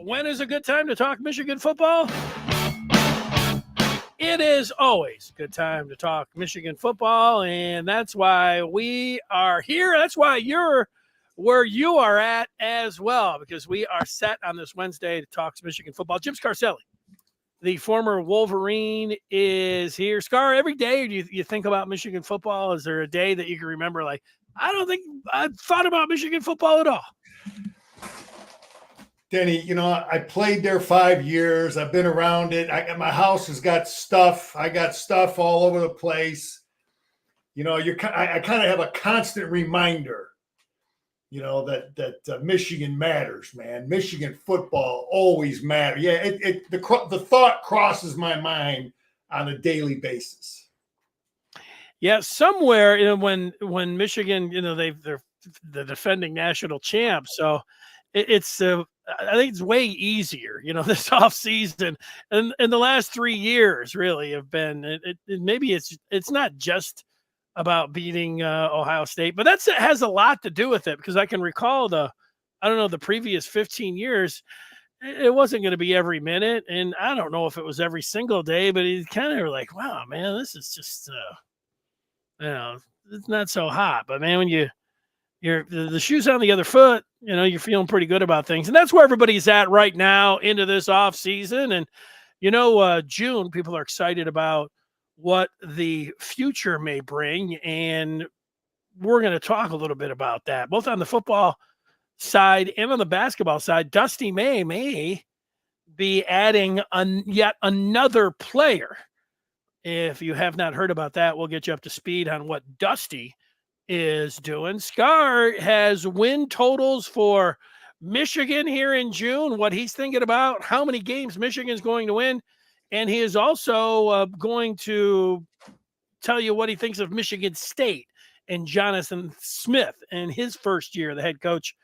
When is a good time to talk Michigan football? It is always a good time to talk Michigan football, and that's why we are here. That's why you're where you are at as well, because we are set on this Wednesday to talk Michigan football. Jim Scarcelli, the former Wolverine, is here. Scar, every day you think about Michigan football? Is there a day that you can remember, like, I don't think I've thought about Michigan football at all? Denny, I played there 5 years. I've been around it. My house has got stuff. I got stuff all over the place. I kind of have a constant reminder, that Michigan matters, man. Michigan football always matters. Yeah, the thought crosses my mind on a daily basis. Yeah, somewhere, when Michigan, they're the defending national champs, so it's I think it's way easier, this offseason, and the last 3 years really have been. Maybe it's not just about beating Ohio State, but it has a lot to do with it, because I can recall the previous 15 years, it wasn't going to be every minute, and I don't know if it was every single day, but it's kind of like, wow, man, this is just it's not so hot. But man, when you're the shoe's on the other foot, you're feeling pretty good about things. And that's where everybody's at right now into this off season. And, June, people are excited about what the future may bring. And we're going to talk a little bit about that, both on the football side and on the basketball side. Dusty may be adding yet another player. If you have not heard about that, we'll get you up to speed on what Dusty is doing. Scar has win totals for Michigan here in June, what he's thinking about, how many games Michigan's going to win, and he is also going to tell you what he thinks of Michigan State and Jonathan Smith in his first year, the head coach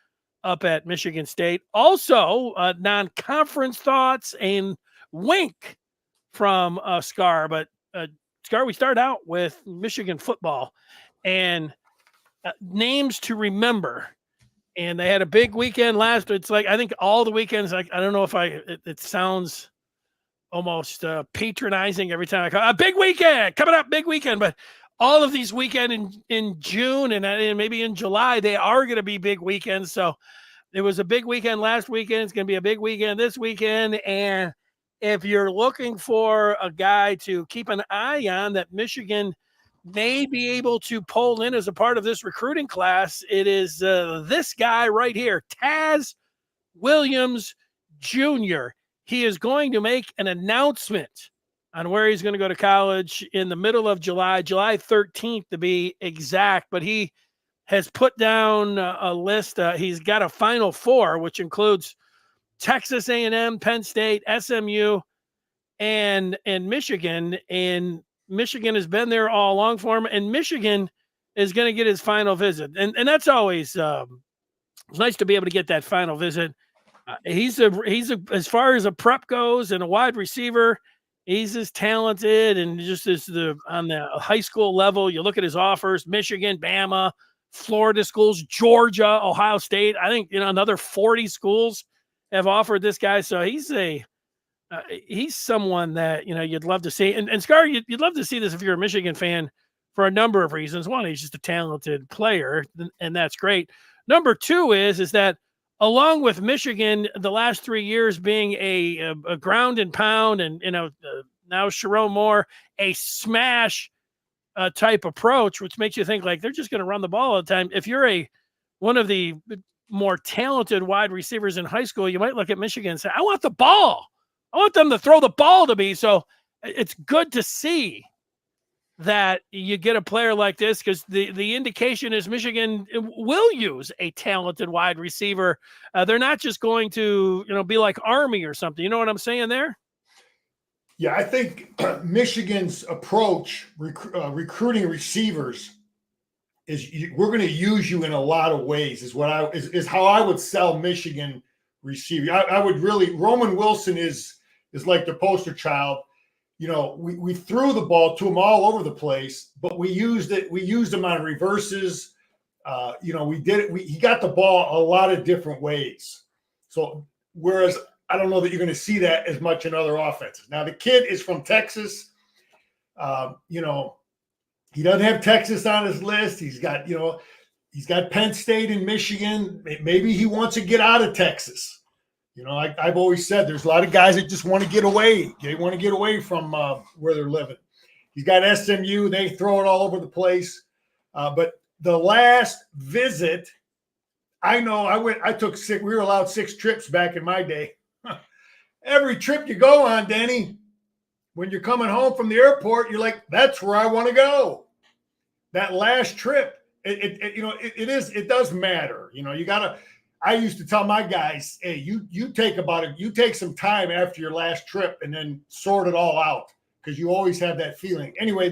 up at Michigan State. Also, non-conference thoughts and wink from Scar. But Scar, we start out with Michigan football and names to remember. And they had a big weekend last. It's like, I think all the weekends, like, I don't know if it sounds almost patronizing every time I call a big weekend coming up, big weekend. But all of these weekends in June and maybe in July, they are going to be big weekends. So it was a big weekend last weekend. It's going to be a big weekend this weekend. And if you're looking for a guy to keep an eye on that Michigan may be able to pull in as a part of this recruiting class, it is this guy right here, Taz Williams Jr. He is going to make an announcement on where he's going to go to college in the middle of July 13th to be exact, but he has put down a list. He's got a Final Four, which includes Texas A&M, Penn State, SMU, and Michigan. And Michigan has been there all along for him, and Michigan is going to get his final visit. And that's always it's nice to be able to get that final visit. He's as far as a prep goes and a wide receiver, he's as talented and just as on the high school level. You look at his offers: Michigan, Bama, Florida schools, Georgia, Ohio State. I think another 40 schools have offered this guy. So he's someone that you'd love to see. And Scar, you'd love to see this if you're a Michigan fan for a number of reasons. One, he's just a talented player, and that's great. Number two is that along with Michigan, the last 3 years being a ground and pound, and now Sharon Moore, a smash type approach, which makes you think like they're just going to run the ball all the time. If you're one of the more talented wide receivers in high school, you might look at Michigan and say, I want the ball. I want them to throw the ball to me. So it's good to see that you get a player like this, because the indication is Michigan will use a talented wide receiver. They're not just going to, be like Army or something. You know what I'm saying there? Yeah, I think Michigan's approach recruiting receivers is we're going to use you in a lot of ways. Is how I would sell Michigan receiver. I would really. Roman Wilson is like the poster child. We threw the ball to him all over the place, but we used it. We used him on reverses. We did it. He got the ball a lot of different ways. So whereas I don't know that you're going to see that as much in other offenses. Now, the kid is from Texas. You know, he doesn't have Texas on his list. He's got, you know, he's got Penn State and Michigan. Maybe he wants to get out of Texas. You know, I've always said there's a lot of guys that just want to get away. They want to get away from where they're living. He's got SMU. They throw it all over the place. But the last visit, I know I took six. We were allowed 6 trips back in my day. Every trip you go on, Danny, when you're coming home from the airport, you're like, that's where I want to go. That last trip, it does matter. You know, you gotta. I used to tell my guys, hey, you take some time after your last trip and then sort it all out, because you always have that feeling. Anyway,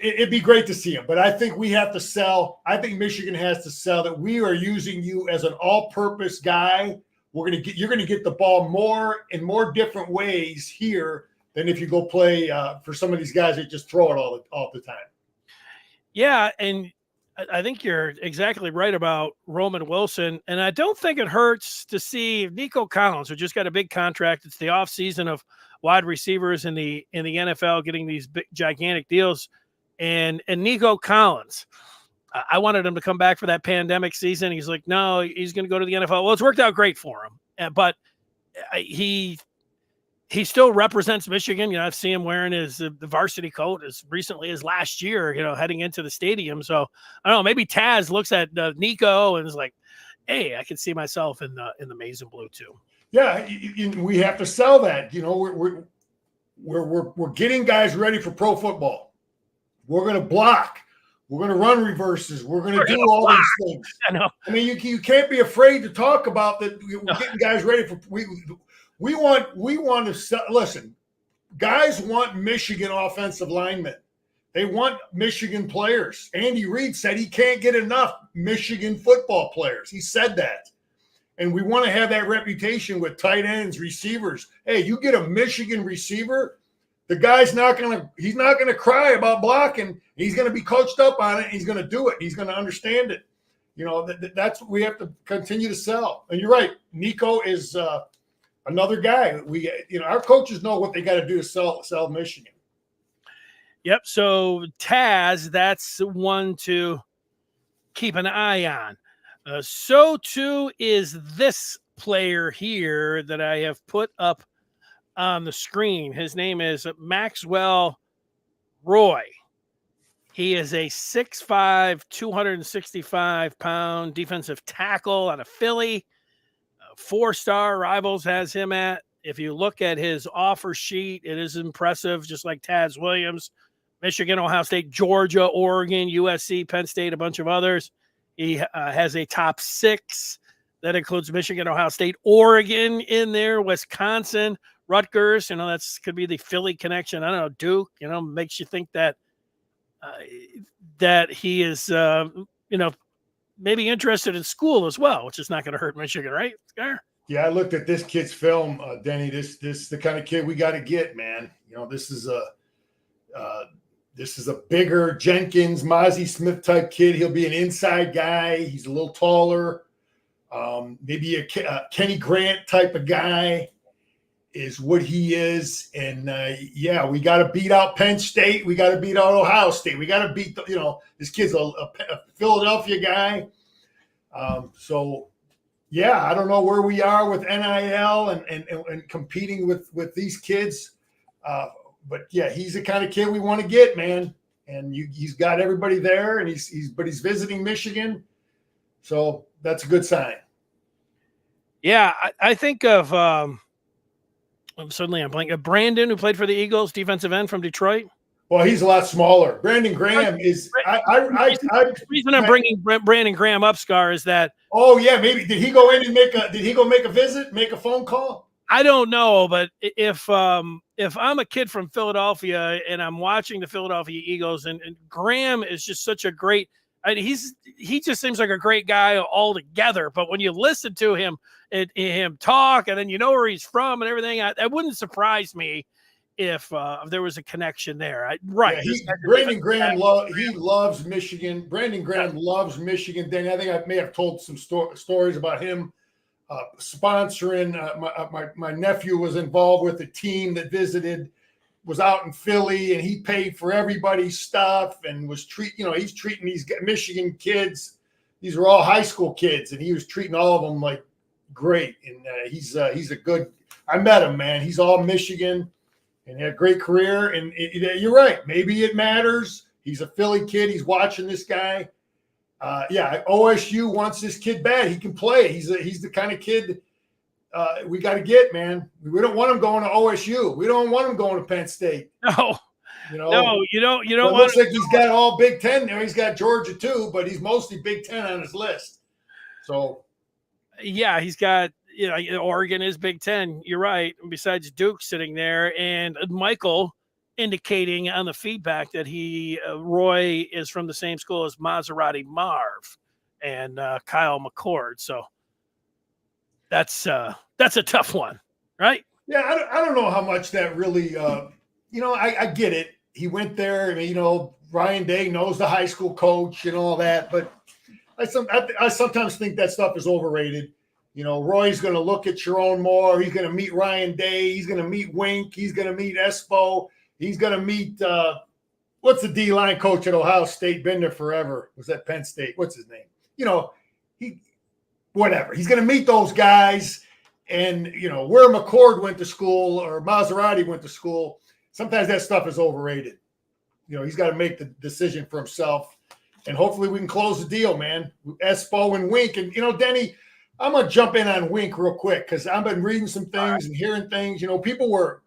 it'd be great to see him, but I think we have to sell. I think Michigan has to sell that we are using you as an all-purpose guy. You're gonna get the ball in more different ways here than if you go play for some of these guys that just throw it all the time. Yeah, and I think you're exactly right about Roman Wilson, and I don't think it hurts to see Nico Collins, who just got a big contract. It's the offseason of wide receivers in the NFL getting these big, gigantic deals, and Nico Collins. I wanted him to come back for that pandemic season. He's like, no, he's going to go to the NFL. Well, it's worked out great for him, but he still represents Michigan. You know, I've seen him wearing the varsity coat as recently as last year, you know, heading into the stadium. So I don't know, maybe Taz looks at Nico and is like, hey, I can see myself in the maize and blue too. Yeah, we have to sell that. You know, we're getting guys ready for pro football. We're going to block. We're going to run reverses. We're going to do all these things. I know. I mean, you can't be afraid to talk about that. We're getting guys ready for. We want to sell. Listen, guys want Michigan offensive linemen. They want Michigan players. Andy Reid said he can't get enough Michigan football players. He said that. And we want to have that reputation with tight ends, receivers. Hey, you get a Michigan receiver, the guy's he's not going to cry about blocking. He's going to be coached up on it. He's going to do it. He's going to understand it. You know, that's what we have to continue to sell. And you're right. Nico is another guy. Our coaches know what they got to do to sell Michigan. Yep. So Taz, that's one to keep an eye on. So too is this player here that I have put up on the screen. His name is Maxwell Roy. He is a 6'5", 265-pound defensive tackle out of Philly. 4-star Rivals has him at. If you look at his offer sheet, it is impressive, just like Taz Williams, Michigan, Ohio State, Georgia, Oregon, USC, Penn State, a bunch of others. He has a top 6 that includes Michigan, Ohio State, Oregon in there, Wisconsin, Rutgers. You know, that's could be the Philly connection. I don't know, Duke. You know, makes you think that he is, maybe interested in school as well, which is not going to hurt Michigan, right, Scar? Yeah, I looked at this kid's film, Denny. This is the kind of kid we got to get, man. You know, this is a bigger Jenkins, Mozzie Smith type kid. He'll be an inside guy. He's a little taller. Maybe a Kenny Grant type of guy is what he is. And, we got to beat out Penn State. We got to beat out Ohio State. We got to beat, this kid's a Philadelphia guy. I don't know where we are with NIL and competing with these kids. But yeah, he's the kind of kid we want to get, man. And he's got everybody there, and he's visiting Michigan, so that's a good sign. Yeah, I think of suddenly I'm blanking. Brandon, who played for the Eagles, defensive end from Detroit. Well, he's a lot smaller. Brandon Graham is. The reason I'm bringing Brandon Graham up, Scar, is that. Oh yeah, maybe did he go in and make a visit, make a phone call? I don't know, but if I'm a kid from Philadelphia and I'm watching the Philadelphia Eagles, and Graham is just such a great, he just seems like a great guy altogether. But when you listen to him talk, and then you know where he's from and everything, that wouldn't surprise me if there was a connection there. Brandon Graham he loves Michigan. Brandon Graham loves Michigan. Then I think I may have told some stories about him sponsoring. My nephew was involved with a team that was out in Philly, and he paid for everybody's stuff and was he's treating these Michigan kids. These were all high school kids, and he was treating all of them like great. And he's a good. I met him, man. He's all Michigan, and he had a great career. And you're right. Maybe it matters. He's a Philly kid. He's watching this guy. OSU wants this kid bad. He can play. He's the kind of kid we got to get, man. We don't want him going to OSU. We don't want him going to Penn State. No, no, you don't. It looks like he's got all Big Ten there. He's got Georgia too, but he's mostly Big Ten on his list. So, yeah, he's got Oregon is Big Ten. You're right. Besides Duke sitting there, and Michael indicating on the feedback that Roy is from the same school as Maserati Marv and Kyle McCord. So that's a tough one, right? Yeah, I don't know how much that really. I get it. He went there. I mean, Ryan Day knows the high school coach and all that, but I sometimes think that stuff is overrated. Roy's going to look at Sharon Moore. He's going to meet Ryan Day. He's going to meet Wink. He's going to meet Espo. He's going to meet what's the D-line coach at Ohio State? Been there forever. Was that Penn State? What's his name? Whatever. He's going to meet those guys, and where McCord went to school or Maserati went to school. Sometimes that stuff is overrated. He's got to make the decision for himself, and hopefully we can close the deal, man. Espo and Wink, and Denny. I'm gonna jump in on Wink real quick because I've been reading some things and hearing things. People were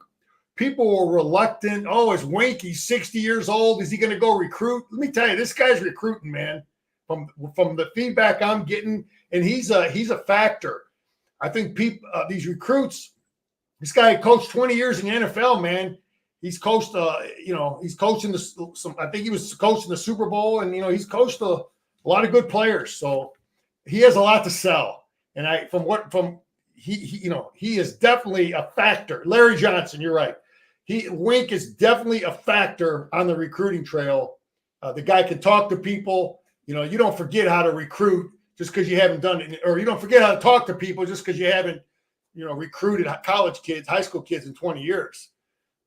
reluctant. Oh, is Wink? He's 60 years old. Is he going to go recruit? Let me tell you, this guy's recruiting, man. From the feedback I'm getting, and he's a factor. I think these recruits. This guy coached 20 years in the NFL, man. He's coached. He's coaching I think he was coaching the Super Bowl, and he's coached a lot of good players. So he has a lot to sell. And he is definitely a factor. Larry Johnson, you're right. Wink is definitely a factor on the recruiting trail. The guy can talk to people. You don't forget how to recruit just because you haven't done it, or you don't forget how to talk to people just because you haven't, recruited college kids, high school kids in 20 years.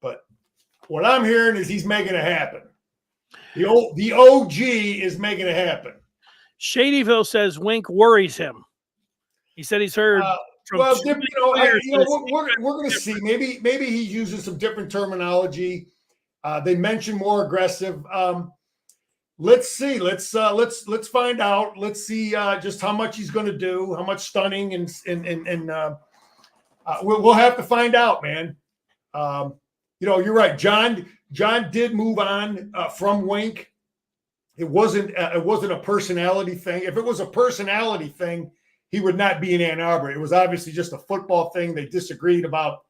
But what I'm hearing is he's making it happen. The OG is making it happen. Shadyville says Wink worries him. He said he's heard. We're going to see. Maybe he's using some different terminology. They mentioned more aggressive. Let's see. Let's find out. Let's see just how much he's going to do, how much stunning, and we'll have to find out, man. You're right. John did move on from Wink. It wasn't a personality thing. If it was a personality thing, he would not be in Ann Arbor. It was obviously just a football thing. They disagreed about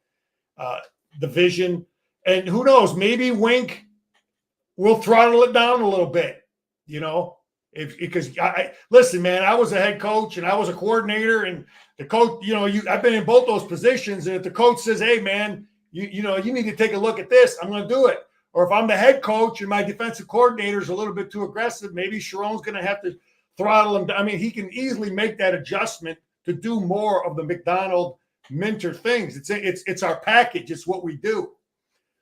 the vision. And who knows, maybe Wink will throttle it down a little bit, because listen, man, I was a head coach and I was a coordinator, and the coach, I've been in both those positions. And if the coach says, hey, man, you need to take a look at this, I'm going to do it. Or if I'm the head coach and my defensive coordinator is a little bit too aggressive, maybe Sharon's going to have to throttle him. I mean, he can easily make that adjustment to do more of the McDonald Minter things. It's our package. It's what we do.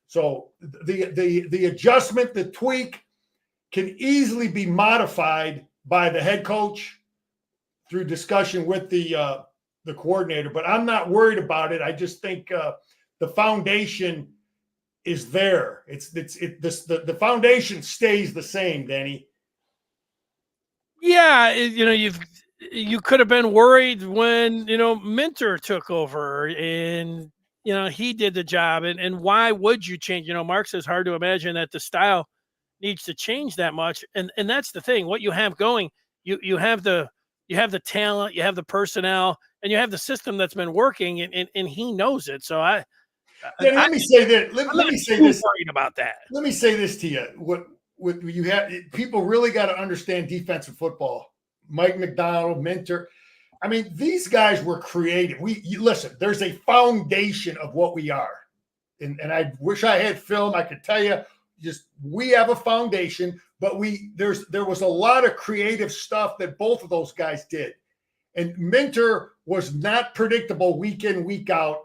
So the adjustment, the tweak can easily be modified by the head coach through discussion with the coordinator. But I'm not worried about it. I just think the foundation is there. The foundation stays the same, Danny. Yeah, you could have been worried when Minter took over and he did the job, and why would you change? Mark says hard to imagine that the style needs to change that much, and that's the thing. What you have going, you have the talent, you have the personnel, and you have the system that's been working, and he knows it. So let me say this. Let me say this. Worried about that. Let me say this to you. What you have, people really got to understand defensive football. Mike McDonald, Minter. I mean, these guys were creative. Listen, there's a foundation of what we are. And I wish I had film. I could tell you, we have a foundation, but there was a lot of creative stuff that both of those guys did. And Minter was not predictable week in, week out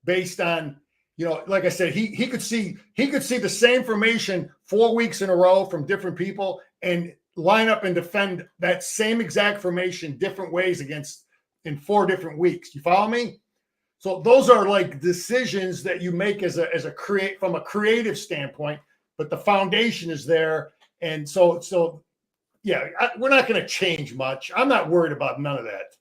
based on, like I said, he could see the same formation 4 weeks in a row from different people and line up and defend that same exact formation different ways in 4 different weeks. You follow me? So those are like decisions that you make from a creative standpoint, but the foundation is there. And so yeah, we're not going to change much. I'm not worried about none of that.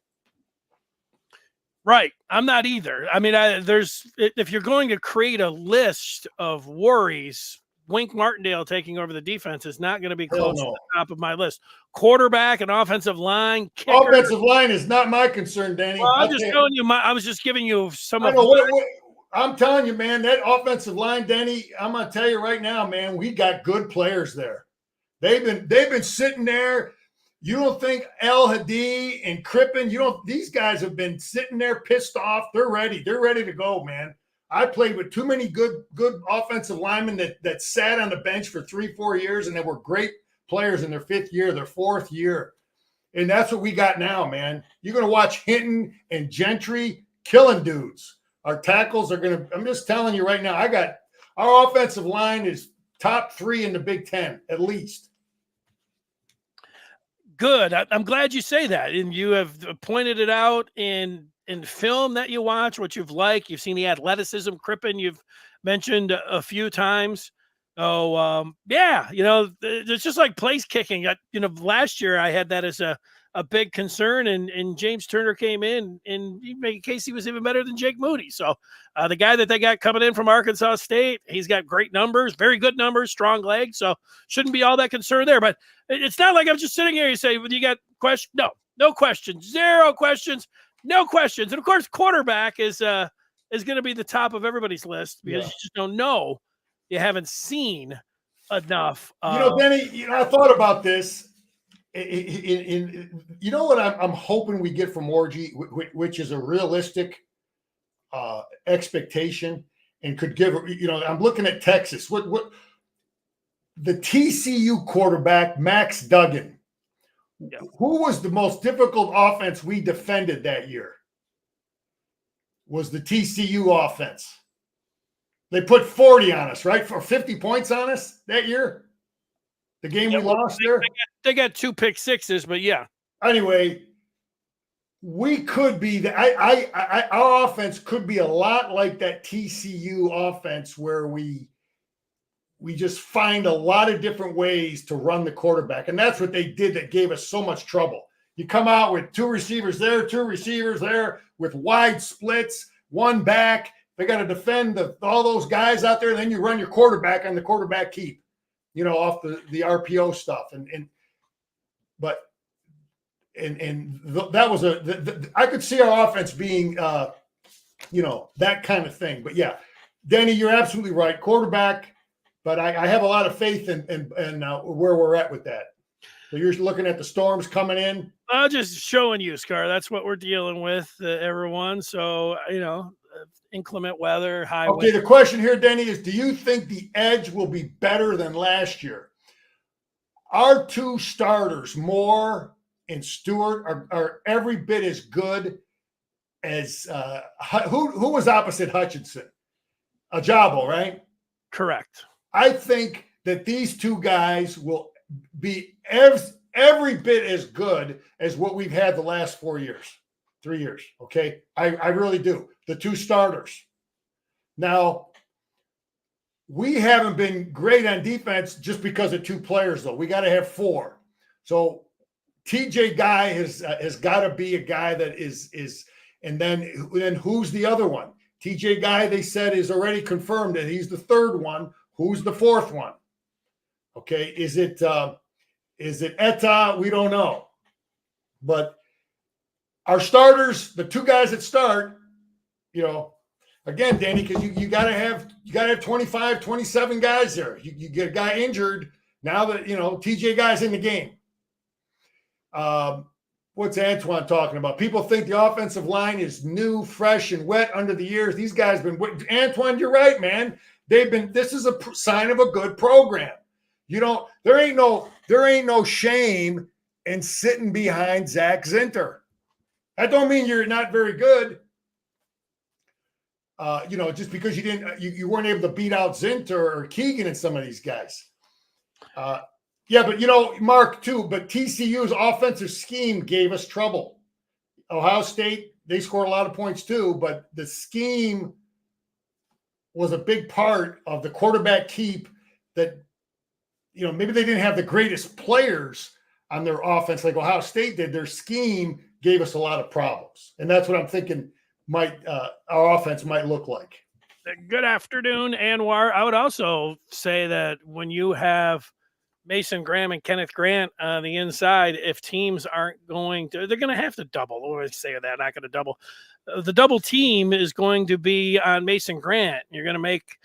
Right. I'm not either. I mean, if you're going to create a list of worries, Wink Martindale taking over the defense is not going to be close to the top of my list. Quarterback and offensive line. Kicker. Offensive line is not my concern, Danny. Well, I'm just telling you. I was just giving you some of. I'm telling you, man, that offensive line, Danny. I'm going to tell you right now, man. We got good players there. They've been sitting there. You don't think El Hadi and Crippen, these guys have been sitting there pissed off. They're ready. They're ready to go, man. I played with too many good offensive linemen that sat on the bench for 3-4 years, and they were great players in their 5th year, their 4th year. And that's what we got now, man. You're going to watch Hinton and Gentry killing dudes. Our tackles are going to – I'm just telling you right now, our offensive line is top 3 in the Big Ten, at least. Good. I'm glad you say that. And you have pointed it out in film that you watch, what you've liked. You've seen the athleticism, Crippen, you've mentioned a few times. Oh, yeah. It's just like place kicking. Last year I had that as a big concern, and James Turner came in and he made a case he was even better than Jake Moody. So the guy that they got coming in from Arkansas State, he's got great numbers, very good numbers, strong legs. So shouldn't be all that concerned there. But it's not like I'm just sitting here. You say, well, you got questions? No questions, 0 questions, no questions. And of course, quarterback is going to be the top of everybody's list because you just don't know. You haven't seen enough. Benny, I thought about this. What I'm hoping we get from Orji, which is a realistic expectation and could give, I'm looking at Texas. What the TCU quarterback, Max Duggan, who was the most difficult offense we defended that year? Was the TCU offense. They put 40 on us, right? For 50 points on us that year. The game we lost there. They got 2 pick sixes, but yeah. Anyway, we could be our offense could be a lot like that TCU offense where we just find a lot of different ways to run the quarterback. And that's what they did that gave us so much trouble. You come out with 2 receivers there, 2 receivers there with wide splits, 1 back. They got to defend all those guys out there. And then you run your quarterback on the quarterback keep, off the RPO stuff. That was I could see our offense being, that kind of thing. But yeah, Danny, you're absolutely right. Quarterback. But I have a lot of faith in where we're at with that. So you're looking at the storms coming in. I'm just showing you, Scar. That's what we're dealing with, everyone. So, inclement weather, high wind. Okay, the question here, Denny, is do you think the edge will be better than last year? Our 2 starters, Moore and Stewart, are every bit as good as who was opposite Hutchinson? Ajabo, right? Correct. I think that these 2 guys will be every bit as good as what we've had the last 3 years. Okay. I really do. The 2 starters. Now, we haven't been great on defense just because of 2 players, though. We got to have 4. So TJ Guy has got to be a guy that is, and then who's the other one? TJ Guy, they said, is already confirmed that he's the 3rd one. Who's the 4th one? Okay. Is it Etta? We don't know. But our starters, the 2 guys that start, again, Danny, because you gotta have 25, 27 guys there. You get a guy injured now that TJ Guy's in the game. What's Antoine talking about? People think the offensive line is new, fresh, and wet under the years. These guys Antoine, you're right, man. This is a sign of a good program. There ain't no shame in sitting behind Zach Zinter. That don't mean you're not very good. Just because you weren't able to beat out Zint or Keegan and some of these guys. But Mark too. But TCU's offensive scheme gave us trouble. Ohio State, they scored a lot of points too, but the scheme was a big part of the quarterback keep. That maybe they didn't have the greatest players on their offense like Ohio State did. Their scheme gave us a lot of problems, and that's what I'm thinking. Our offense might look like. Good afternoon, Anwar. I would also say that when you have Mason Graham and Kenneth Grant on the inside, if teams aren't going to, they're going to have to double. What would I say that? Not going to double. The double team is going to be on Mason Grant. You're going to make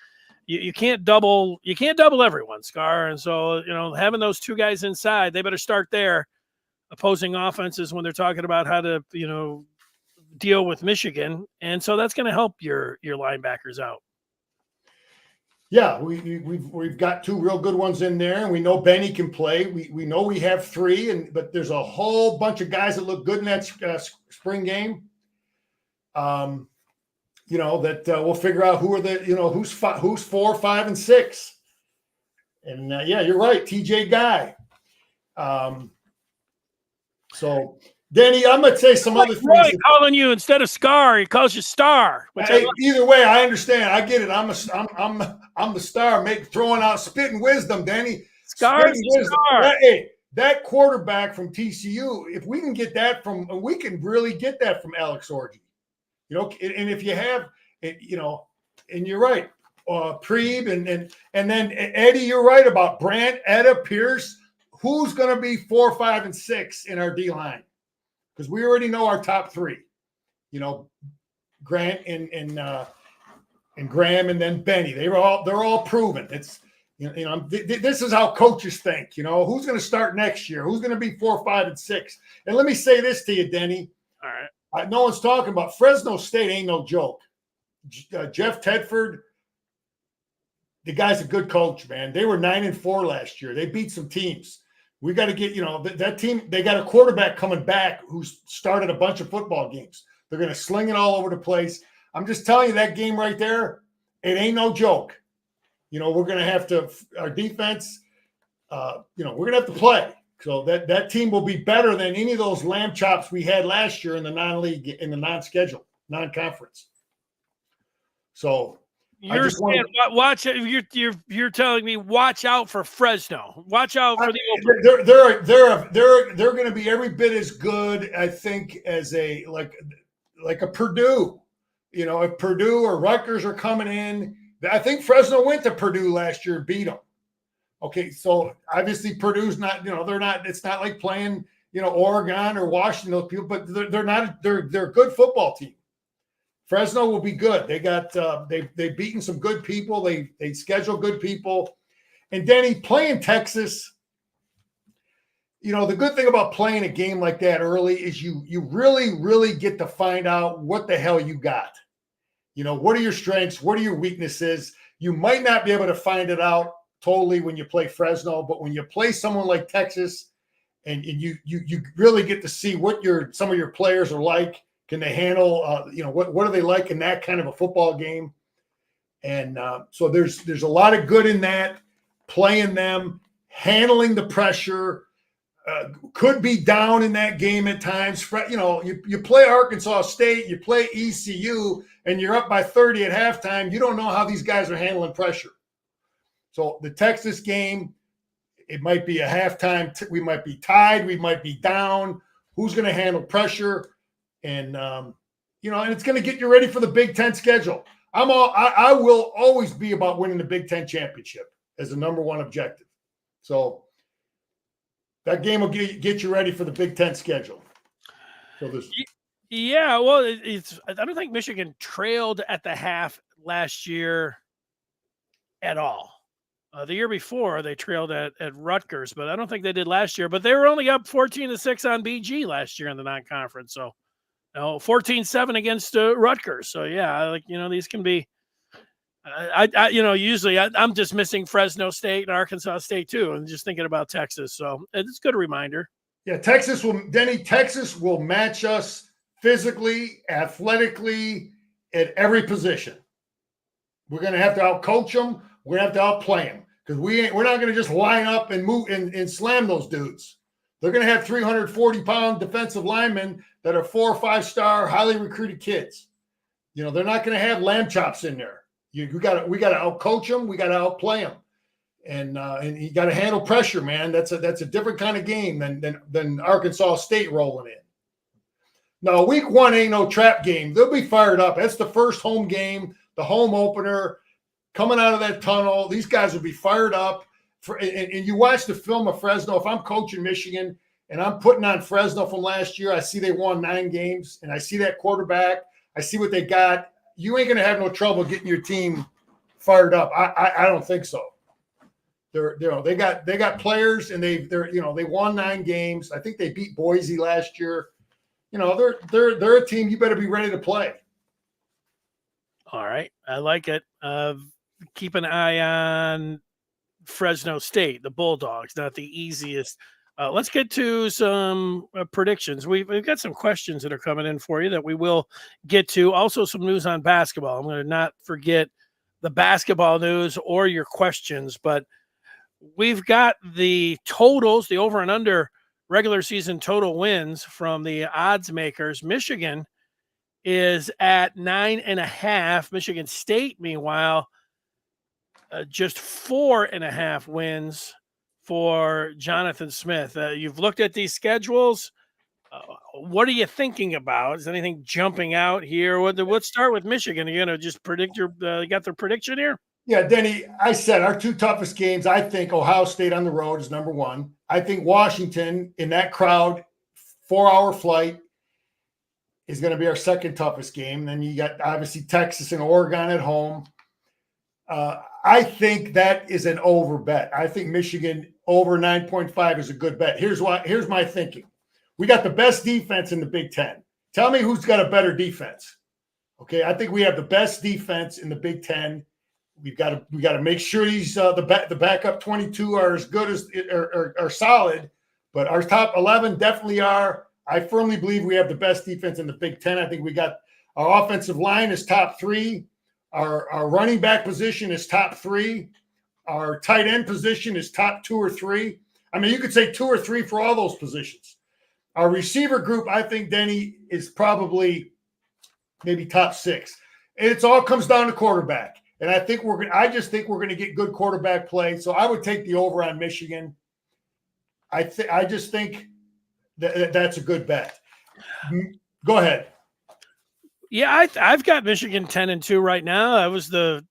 you can't double. You can't double everyone, Scar. And so having those two guys inside, they better start there. Opposing offenses when they're talking about how to deal with Michigan, and so that's going to help your linebackers out. Yeah, we've got two real good ones in there, and we know Benny can play. We know we have three, but there's a whole bunch of guys that look good in that spring game. That we'll figure out who are who's 4, 5, and 6. And you're right, TJ Guy. So. Danny, I'm going to say some other things. Roy calling you instead of Scar, he calls you Star. Either way, I understand. I get it. I'm the star, throwing out spitting wisdom, Danny. Scar's Star. That quarterback from TCU, if we can get that we can really get that from Alex Orji. And if you have, and you're right, Preeb and then Eddie, you're right about Brandt, Etta, Pierce. Who's going to be 4, 5, and 6 in our D line? Because we already know our top 3, Grant and Graham, and then Benny. They're all proven. It's this is how coaches think. Who's going to start next year? Who's going to be 4, 5, and 6? And let me say this to you, Denny. All right. No one's talking about Fresno State. Ain't no joke. Jeff Tedford, the guy's a good coach, man. They were 9-4 last year. They beat some teams. We got to get, that team, they got a quarterback coming back who's started a bunch of football games. They're going to sling it all over the place. I'm just telling you, that game right there, it ain't no joke. We're going to have to, our defense, we're going to have to play. So that team will be better than any of those lamb chops we had last year in the non-league, in the non-schedule, non-conference. So, you're saying, watch. You're telling me watch out for Fresno. Watch out for the. They're going to be every bit as good, I think, as a like a Purdue. If Purdue or Rutgers are coming in, I think Fresno went to Purdue last year and beat them. Okay, so obviously Purdue's not. They're not. It's not like playing Oregon or Washington. Those people, but they're not. They're a good football team. Fresno will be good. They got they've beaten some good people. They schedule good people. And Denny, playing Texas, the good thing about playing a game like that early is you really, really get to find out what the hell you got. What are your strengths? What are your weaknesses? You might not be able to find it out totally when you play Fresno, but when you play someone like Texas and you really get to see what some of your players are like. Can they handle, what are they like in that kind of a football game? And so there's a lot of good in that, playing them, handling the pressure, could be down in that game at times. You play Arkansas State, you play ECU, and you're up by 30 at halftime. You don't know how these guys are handling pressure. So the Texas game, it might be a halftime. We might be tied. We might be down. Who's going to handle pressure? And, and it's going to get you ready for the Big Ten schedule. I will always be about winning the Big Ten championship as the number one objective. So that game will get you ready for the Big Ten schedule. So yeah, well, I don't think Michigan trailed at the half last year at all. The year before they trailed at Rutgers, but I don't think they did last year. But they were only up 14-6 on BG last year in the non-conference. So 14-7 against Rutgers. So yeah, these can be. Usually I'm just missing Fresno State and Arkansas State too, and just thinking about Texas. So it's a good reminder. Yeah, Texas will match us physically, athletically, at every position. We're going to have to outcoach them. We're going to have to outplay them because we're not going to just line up and move and slam those dudes. They're going to have 340-pound defensive linemen that are 4- or 5-star, highly recruited kids. You know, they're not going to have lamb chops in there. We got to outcoach them. We got to outplay them, and you got to handle pressure, man. That's a different kind of game than Arkansas State rolling in. No, week 1 ain't no trap game. They'll be fired up. That's the first home game, the home opener, coming out of that tunnel. These guys will be fired up. And you watch the film of Fresno. If I'm coaching Michigan and I'm putting on Fresno from last year, I see they won 9 games, and I see that quarterback. I see what they got. You ain't going to have no trouble getting your team fired up. I don't think so. They got players, and they won 9 games. I think they beat Boise last year. You know, they're a team you better be ready to play. All right, I like it. Keep an eye on Fresno State, the Bulldogs, not the easiest. Let's get to some predictions. We've got some questions that are coming in for you that we will get to. Also, some news on basketball. I'm going to not forget the basketball news or your questions, but we've got the totals, the over and under regular season total wins from the odds makers. Michigan is at 9.5. Michigan State, meanwhile, just 4.5 wins for Jonathan Smith. You've looked at these schedules. What are you thinking about? Is anything jumping out here? Let's start with Michigan. Are you going to just predict you got their prediction here? Yeah, Denny, I said our 2 toughest games, I think Ohio State on the road is number 1. I think Washington in that crowd, 4-hour flight, is going to be our second toughest game. Then you got obviously Texas and Oregon at home. I think that is an over bet. I think Michigan over 9.5 is a good bet. Here's my thinking. We got the best defense in the Big Ten. Tell me who's got a better defense. Okay, I think we have the best defense in the Big Ten. We got to make sure these the backup 22 are as good as are solid, but our top 11 definitely are. I firmly believe we have the best defense in the Big Ten. I think we got our offensive line is top 3. Our running back position is top 3. Our tight end position is top 2 or 3. I mean, you could say 2 or 3 for all those positions. Our receiver group, I think, Denny, is probably maybe top 6. And it all comes down to quarterback. And I just think we're going to get good quarterback play. So I would take the over on Michigan. I just think that's a good bet. Go ahead. Yeah, I've got Michigan 10-2 right now. That was the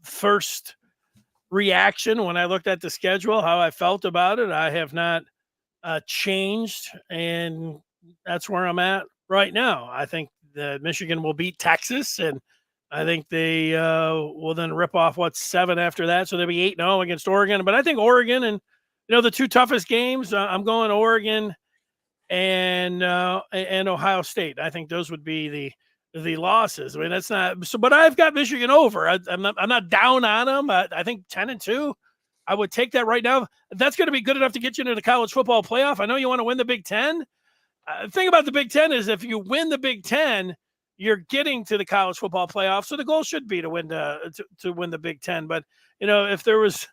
first reaction when I looked at the schedule, how I felt about it. I have not changed, and that's where I'm at right now. I think that Michigan will beat Texas, and I think they will then rip off 7 after that, so they'll be 8-0 against Oregon. But I think Oregon and the 2 toughest games, I'm going Oregon and Ohio State. I think those would be the losses. I mean, that's not so, but I've got Michigan over. I'm not down on them. I think 10-2. I would take that right now. That's going to be good enough to get you into the college football playoff. I know you want to win the Big Ten. The thing about the Big Ten is if you win the Big Ten, you're getting to the college football playoff. So the goal should be to win the Big Ten. But if there was,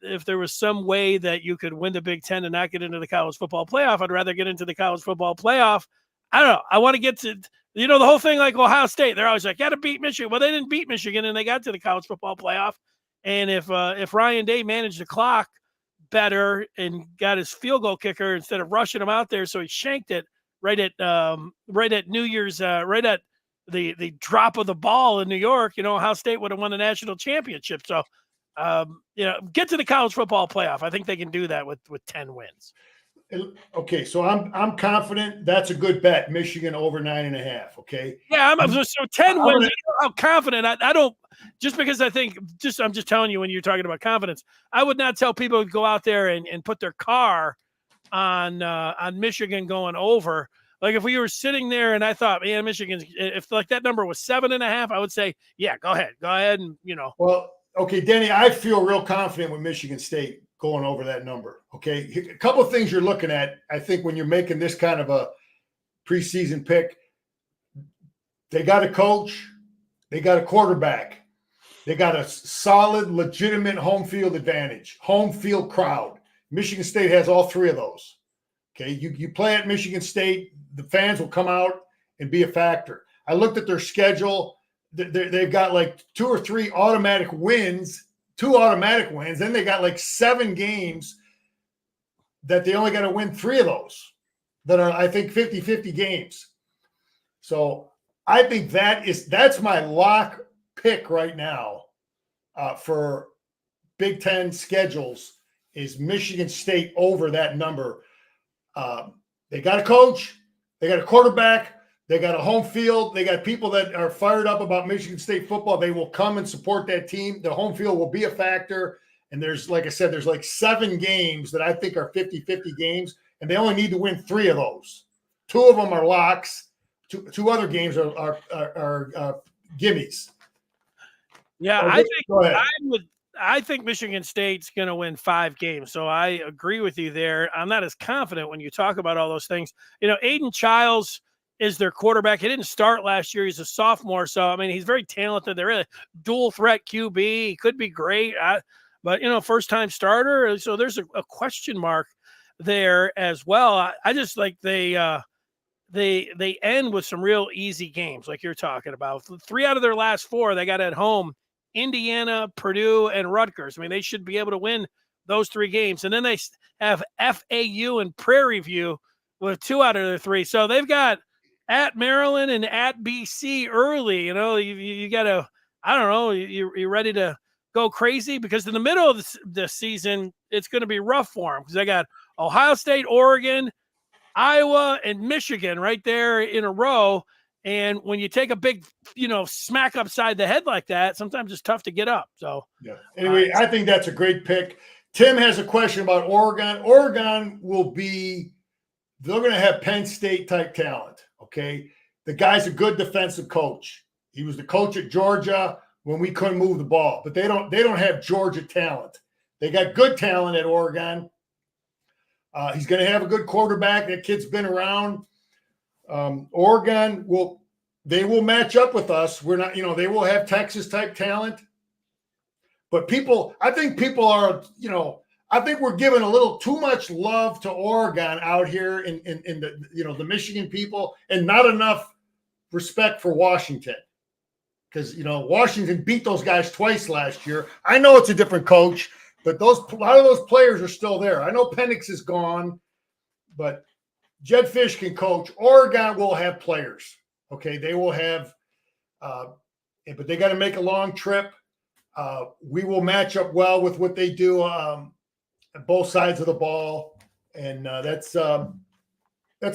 if there was some way that you could win the Big Ten and not get into the college football playoff, I'd rather get into the college football playoff. I don't know. I want to get to, the whole thing like Ohio State. They're always like, got to beat Michigan. Well, they didn't beat Michigan, and they got to the college football playoff. And if Ryan Day managed the clock better and got his field goal kicker instead of rushing him out there, so he shanked it right at New Year's, right at the drop of the ball in New York, Ohio State would have won the national championship. So, get to the college football playoff. I think they can do that with 10 wins. Okay, so I'm confident that's a good bet. Michigan over 9.5. Okay. Yeah, so 10 wins. I'm confident. I don't just because I think I'm just telling you when you're talking about confidence. I would not tell people to go out there and put their car on Michigan going over. Like if we were sitting there and I thought, man, Michigan's if like that number was 7.5, I would say, yeah, go ahead, and Well, okay, Denny, I feel real confident with Michigan State going over that number. Okay, a couple of things you're looking at. I think when you're making this kind of a preseason pick. They got a coach. They got a quarterback. They got a solid, legitimate home field advantage, home field crowd. Michigan State has all three of those. Okay, you play at Michigan State, the fans will come out and be a factor. I looked at their schedule. They've got like 2 or 3 automatic wins, 2 automatic wins. Then they got like 7 games that they only got to win 3 of those that are, I think, 50-50 games. So I think that's my lock pick right now for Big Ten schedules is Michigan State over that number. They got a coach, they got a quarterback, they got a home field, they got people that are fired up about Michigan State football. They will come and support that team. The home field will be a factor. And there's, like I said, there's like 7 games that I think are 50-50 games, and they only need to win 3 of those. 2 of them are locks. Two other games are gimmies. Yeah, I think Michigan State's going to win 5 games. So I agree with you there. I'm not as confident when you talk about all those things. You know, Aiden Childs is their quarterback. He didn't start last year. He's a sophomore. So, I mean, he's very talented. They're really dual threat QB. He could be great. But, you know, first-time starter. So there's a question mark there as well. I just like they end with some real easy games like you're talking about. 3 out of their last 4 they got at home. Indiana, Purdue, and Rutgers. I mean, they should be able to win those 3 games. And then they have FAU and Prairie View with 2 out of their 3. So they've got at Maryland and at BC early. You know, you got to, I don't know, you're ready to go crazy because in the middle of the season, it's going to be rough for them because they got Ohio State, Oregon, Iowa, and Michigan right there in a row. And when you take a big, you know, smack upside the head like that, sometimes it's tough to get up. So, yeah. Anyway, I think that's a great pick. Tim has a question about Oregon. Oregon will be, they're going to have Penn State type talent. Okay. The guy's a good defensive coach. He was the coach at Georgia when we couldn't move the ball, but they don't have Georgia talent. They got good talent at Oregon. He's going to have a good quarterback. That kid's been around. Oregon will match up with us. We're not, you know, they will have Texas type talent, but I think people are, you know, I think we're giving a little too much love to Oregon out here in the, you know, the Michigan people, and not enough respect for Washington. Because, you know, Washington beat those guys twice last year. I know it's a different coach, but a lot of those players are still there. I know Penix is gone, but Jed Fish can coach. Oregon will have players. Okay, they will have, but they got to make a long trip. We will match up well with what they do on both sides of the ball, and that's a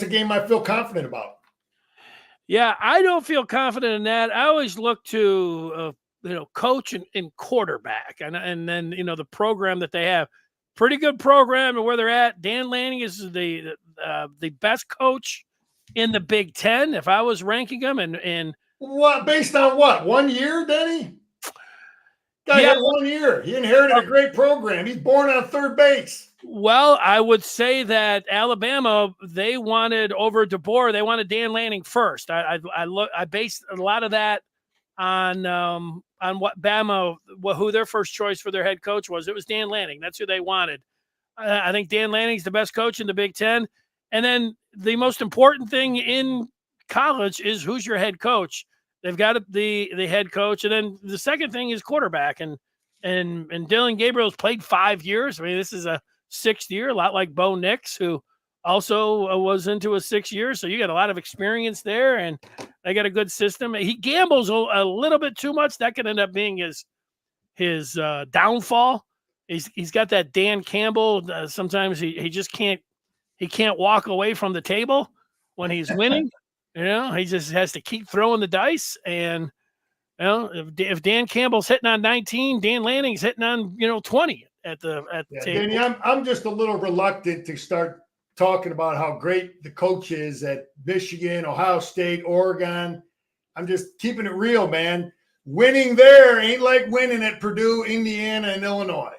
game I feel confident about. Yeah, I don't feel confident in that. I always look to you know, coach and quarterback, and then, you know, the program that they have. Pretty good program and where they're at. Dan Lanning is the best coach in the Big Ten. If I was ranking them, and what, based on what, 1 year, Denny? Guy had 1 year. He inherited a great program. He's born on third base. Well, I would say that Alabama, they wanted over DeBoer. They wanted Dan Lanning first. I based a lot of that on what Bama, who their first choice for their head coach was. It was Dan Lanning. That's who they wanted. I think Dan Lanning's the best coach in the Big Ten. And then the most important thing in college is who's your head coach. They've got the head coach, and then the second thing is quarterback. And Dylan Gabriel's played 5 years. I mean, this is a 6th year, a lot like Bo Nix, who also was into a 6 years. So you got a lot of experience there, and they got a good system. He gambles a little bit too much. That could end up being his downfall. He's got that Dan Campbell. Sometimes he just can't walk away from the table when he's winning. You know, he just has to keep throwing the dice. And, you know, if Dan Campbell's hitting on 19, Dan Lanning's hitting on, you know, 20 at the table. Danny, I'm just a little reluctant to start talking about how great the coach is at Michigan, Ohio State, Oregon. I'm just keeping it real, man. Winning there ain't like winning at Purdue, Indiana, and Illinois.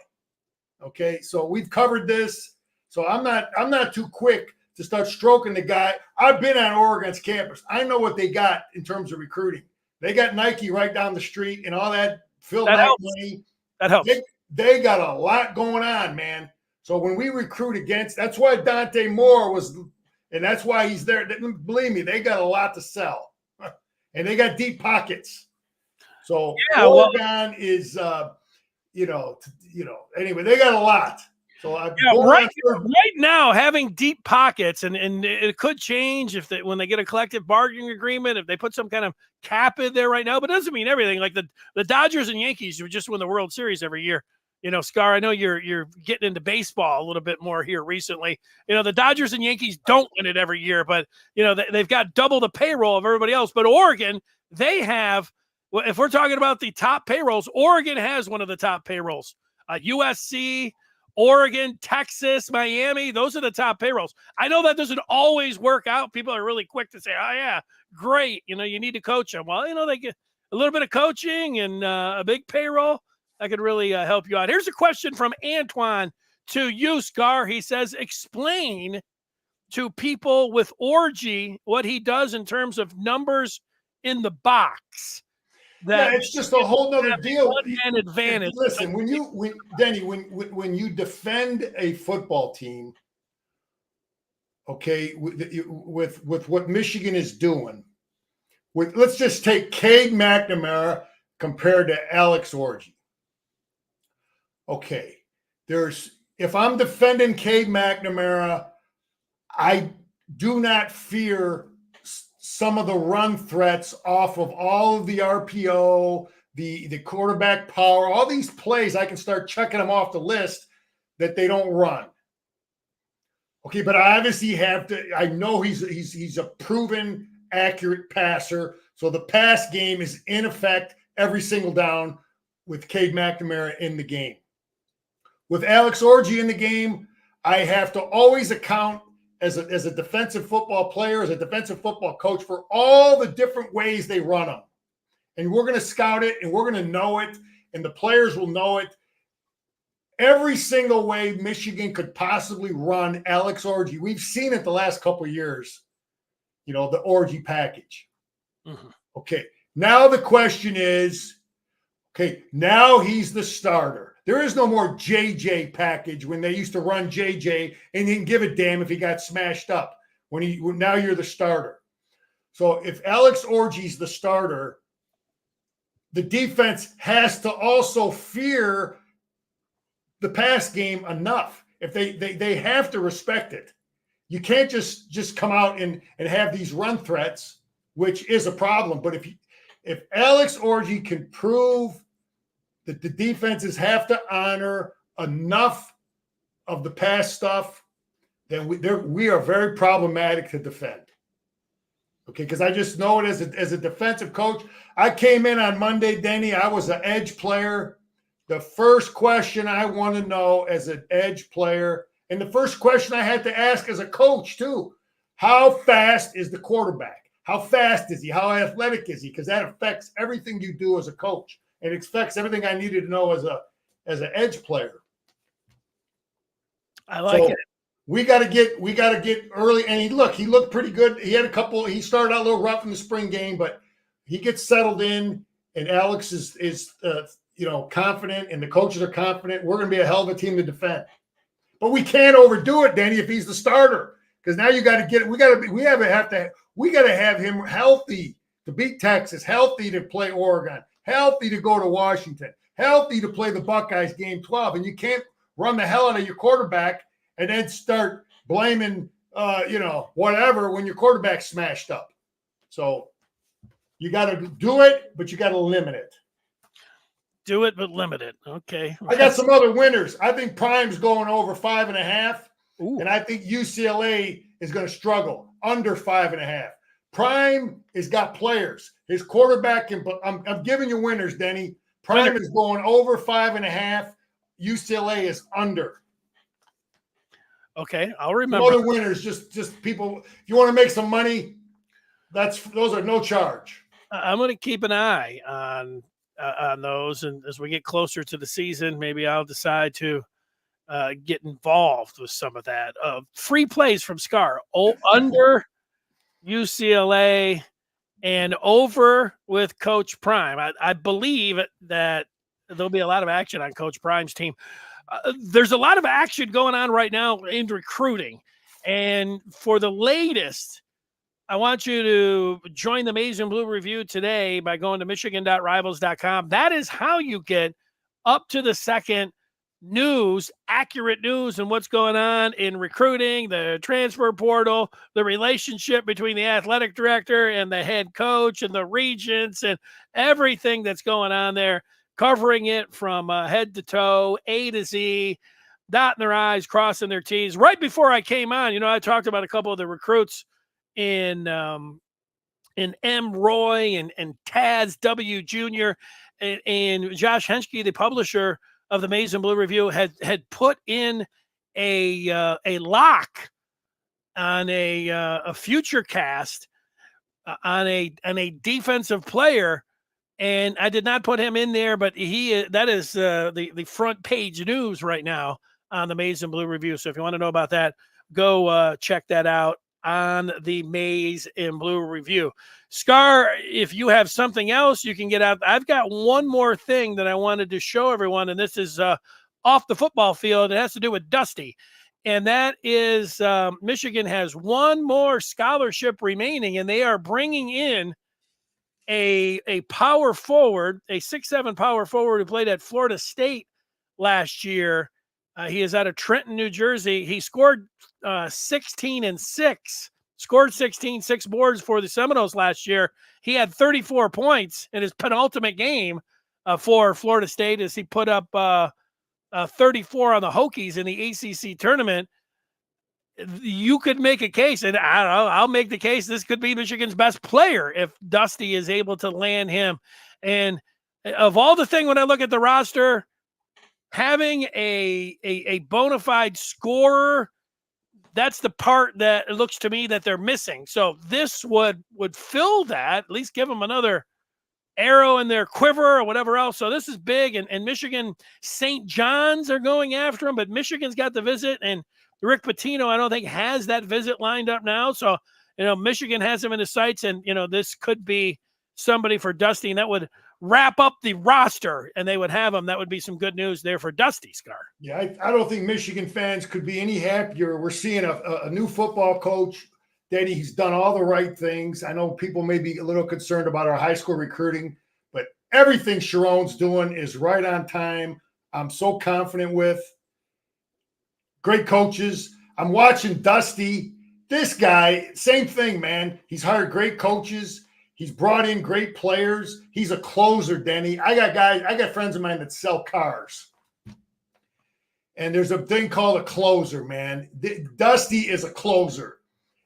Okay, so we've covered this. So I'm not too quick to start stroking the guy. I've been on Oregon's campus. I know what they got in terms of recruiting. They got Nike right down the street and all that Phil Knight money. That helps. They got a lot going on, man. So when we recruit against, that's why Dante Moore was, and that's why he's there. Believe me, they got a lot to sell, and they got deep pockets. So Oregon is, anyway, they got a lot. So right now, having deep pockets, and it could change when they get a collective bargaining agreement, if they put some kind of cap in there right now, but it doesn't mean everything. Like the Dodgers and Yankees who just win the World Series every year. Scar, I know you're getting into baseball a little bit more here recently. The Dodgers and Yankees don't win it every year, but they've got double the payroll of everybody else. But Oregon, they have. Well, if we're talking about the top payrolls, Oregon has one of the top payrolls. USC, Oregon, Texas, Miami, those are the top payrolls. I know that doesn't always work out. People are really quick to say, oh, yeah, great. You need to coach them. Well, they get a little bit of coaching and a big payroll. That could really help you out. Here's a question from Antoine to you, Scar. He says, explain to people with Orji what he does in terms of numbers in the box. It's just a whole nother deal. One-hand advantage. Listen, when you defend a football team, okay, with what Michigan is doing, let's just take Cade McNamara compared to Alex Orji. Okay, if I'm defending Cade McNamara, I do not fear some of the run threats off of all of the RPO, the quarterback power, all these plays. I can start checking them off the list that they don't run. Okay, but I obviously have to. I know he's a proven accurate passer, so the pass game is in effect every single down with Cade McNamara in the game. With Alex Orji in the game, I have to always account as a defensive football player, as a defensive football coach, for all the different ways they run them. And we're going to scout it, and we're going to know it, and the players will know it. Every single way Michigan could possibly run Alex Orji. We've seen it the last couple of years, the Orji package. Mm-hmm. Okay, now the question is, now he's the starter. There is no more JJ package when they used to run JJ and didn't give a damn if he got smashed up. Now you're the starter. So if Alex Orji's the starter, the defense has to also fear the pass game enough. If they have to respect it. You can't just come out and have these run threats, which is a problem. But if Alex Orji can prove that the defenses have to honor enough of the pass stuff, then we are very problematic to defend. Okay, because I just know it as a defensive coach. I came in on Monday, Denny. I was an edge player. The first question I want to know as an edge player, and the first question I had to ask as a coach too, how fast is the quarterback? How fast is he? How athletic is he? Because that affects everything you do as a coach. And it affects everything I needed to know as an edge player. I like it. We got to get early. And he looked pretty good. He started out a little rough in the spring game, but he gets settled in. And Alex is confident, and the coaches are confident. We're going to be a hell of a team to defend. But we can't overdo it, Danny, if he's the starter, because now you got to get it. We got to have him healthy to beat Texas, healthy to play Oregon, healthy to go to Washington, healthy to play the Buckeyes game 12. And you can't run the hell out of your quarterback and then start blaming, whatever when your quarterback's smashed up. So you got to do it, but you got to limit it. Do it, but limit it. Okay. I got some other winners. I think Prime's going over 5.5. Ooh. And I think UCLA is going to struggle under 5.5. Prime has got players. His quarterback I'm giving you winners, Denny. Prime is going over 5.5. UCLA is under. Okay, I'll remember. Some other winners, just people. If you want to make some money, those are no charge. I'm going to keep an eye on those, and as we get closer to the season, maybe I'll decide to get involved with some of that. Free plays from Scar. Under UCLA and over with Coach Prime. I believe that there'll be a lot of action on Coach Prime's team. There's a lot of action going on right now in recruiting. And for the latest, I want you to join the Maize and Blue Review today by going to michigan.rivals.com. That is how you get up to the second news, accurate news, and what's going on in recruiting, the transfer portal, the relationship between the athletic director and the head coach and the regents and everything that's going on there, covering it from head to toe, A to Z, dotting their I's, crossing their T's. Right before I came on, I talked about a couple of the recruits in M.Roy and Taz W. Jr. and Josh Henschke, the publisher of the Maize and Blue Review, had put in a lock on a future cast on a defensive player, and I did not put him in there, but that is the front page news right now on the Maize and Blue Review. So if you want to know about that, go check that out on the Maize and Blue Review. Scar, if you have something else you can get out. I've got one more thing that I wanted to show everyone, and this is off the football field. It has to do with Dusty, and that is Michigan has one more scholarship remaining, and they are bringing in a power forward, a 6'7" power forward who played at Florida State last year. He is out of Trenton, New Jersey. He scored 16 and 6, scored 6 boards for the Seminoles last year. He had 34 points in his penultimate game for Florida State as he put up 34 on the Hokies in the ACC tournament. You could make a case, and I don't know, I'll make the case this could be Michigan's best player if Dusty is able to land him. And of all the things, when I look at the roster, having a bona fide scorer, that's the part that it looks to me that they're missing. So this would fill that, at least give them another arrow in their quiver or whatever else. So this is big, and Michigan, St. John's are going after him, but Michigan's got the visit, and Rick Pitino, I don't think, has that visit lined up now. So, Michigan has him in his sights, and, this could be somebody for Dusty, and that would wrap up the roster, and they would have him. That would be some good news there for Dusty, Scar. Yeah, I don't think Michigan fans could be any happier. We're seeing a new football coach, that he's done all the right things. I know people may be a little concerned about our high school recruiting, but everything Sharon's doing is right on time. I'm so confident with. Great coaches. I'm watching Dusty. This guy, same thing, man. He's hired great coaches. He's brought in great players. He's a closer, Denny. I got friends of mine that sell cars. And there's a thing called a closer, man. Dusty is a closer.